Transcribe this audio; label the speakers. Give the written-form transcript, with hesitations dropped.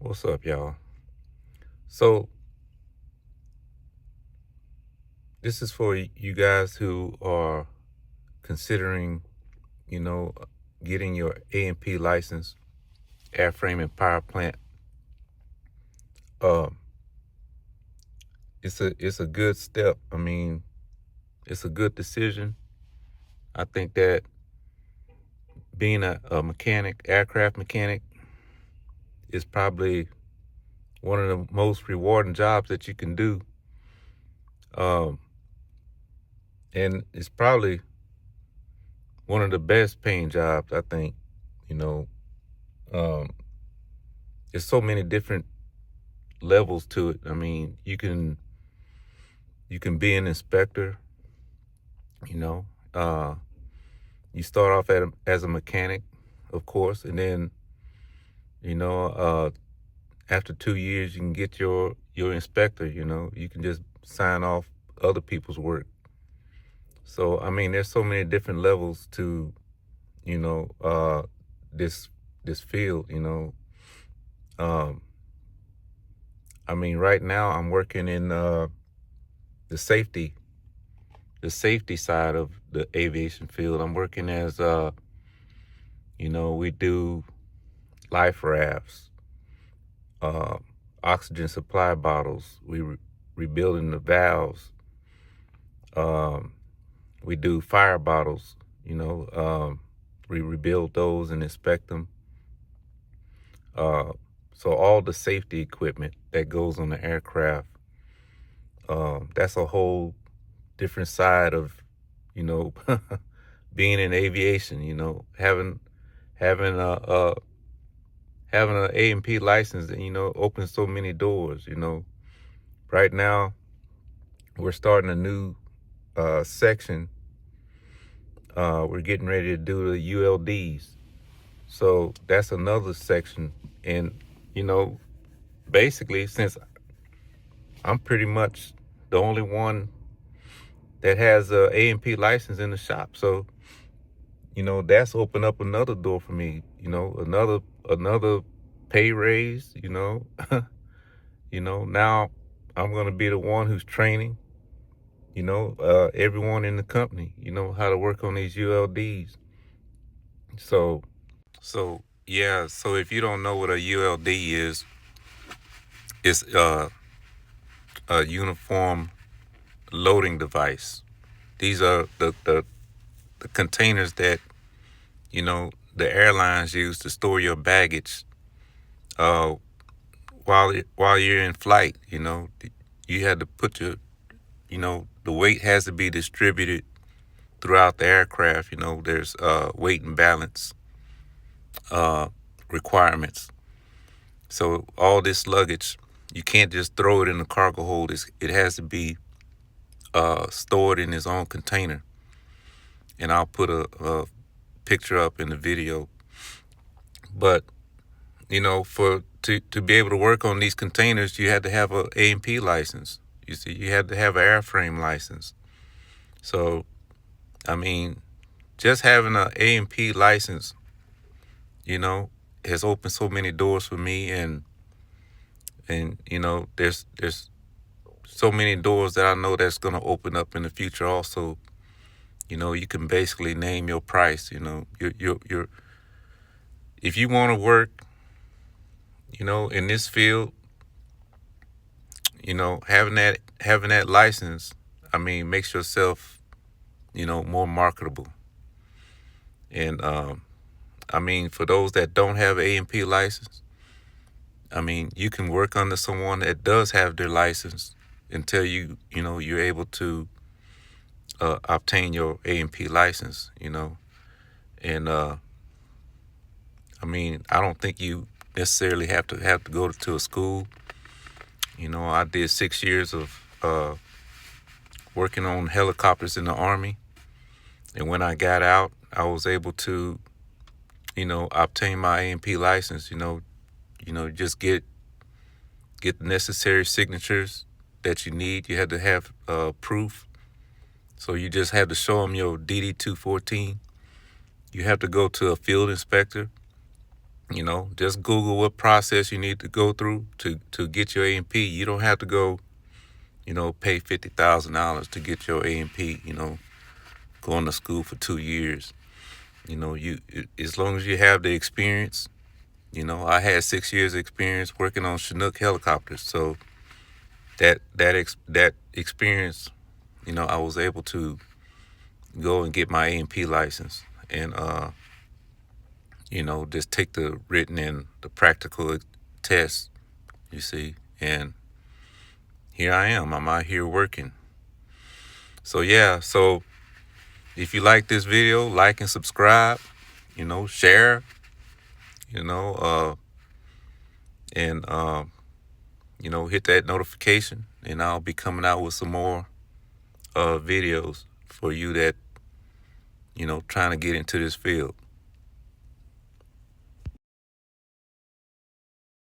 Speaker 1: What's up, y'all? So, this is for you guys who are considering, you know, getting your A&P license, Airframe and Powerplant. Um, it's a good step. I mean, it's a good decision. I think that being a mechanic, aircraft mechanic, is probably one of the most rewarding jobs that you can do. Um, and it's probably one of the best paying jobs, I think. You know, um, there's so many different levels to it. I mean, you can be an inspector. You know, uh, you start off as a mechanic, of course, and then you know, after 2 years, you can get your inspector. You know, you can just sign off other people's work. So I mean, there's so many different levels to you know this this field. Um, I mean, right now I'm working in the safety the safety side of the aviation field. I'm working as we do life rafts, uh, oxygen supply bottles. Rebuilding the valves. Um, we do fire bottles. We rebuild those and inspect them. Uh, so all the safety equipment that goes on the aircraft. That's a whole different side of, you know, being in aviation. Having having an A&P license, and opens so many doors. Right now we're starting a new section. We're getting ready to do the ULDs, so that's another section. And basically, since I'm pretty much the only one that has a A&P license in the shop, so that's opened up another door for me. Another pay raise. Now I'm gonna be the one who's training everyone in the company, how to work on these ULDs. So yeah, so if you don't know what a ULD is, it's a uniform loading device. These are the containers that the airlines use to store your baggage uh, while you're in flight. You had to put the weight has to be distributed throughout the aircraft. There's weight and balance uh, requirements. So all this luggage, you can't just throw it in the cargo hold. It has to be stored in its own container. And I'll put a picture up in the video. But for to be able to work on these containers, you had to have a A&P license. You see, you had to have an airframe license. So I mean, just having an A&P license, has opened so many doors for me. And there's so many doors that I know that's going to open up in the future also. You can basically name your price. You're if you want to work in this field, having that license, I mean, makes yourself more marketable. And I mean, for those that don't have an A&P license, I mean, you can work under someone that does have their license until you're able to obtain your A&P license. And I mean, I don't think you necessarily have to go to a school. I did 6 years of working on helicopters in the Army, and when I got out, I was able to obtain my A&P license. Just get the necessary signatures that you need. You had to have proof. So you just had to show them your DD-214. You have to go to a field inspector You know, just Google what process you need to go through to get your A&P. You don't have to go, you know, pay $50,000 to get your A&P. You know, going to school for 2 years. You know, as long as you have the experience. You know, I had 6 years experience working on Chinook helicopters, so that experience, you know, I was able to go and get my A&P license and you know, just take the written and the practical test. You see, and here I am. I'm out here working. So yeah, so if you like this video, like and subscribe. You know, share. You know, and you know, hit that notification, and I'll be coming out with some more videos for you that, you know, trying to get into this field.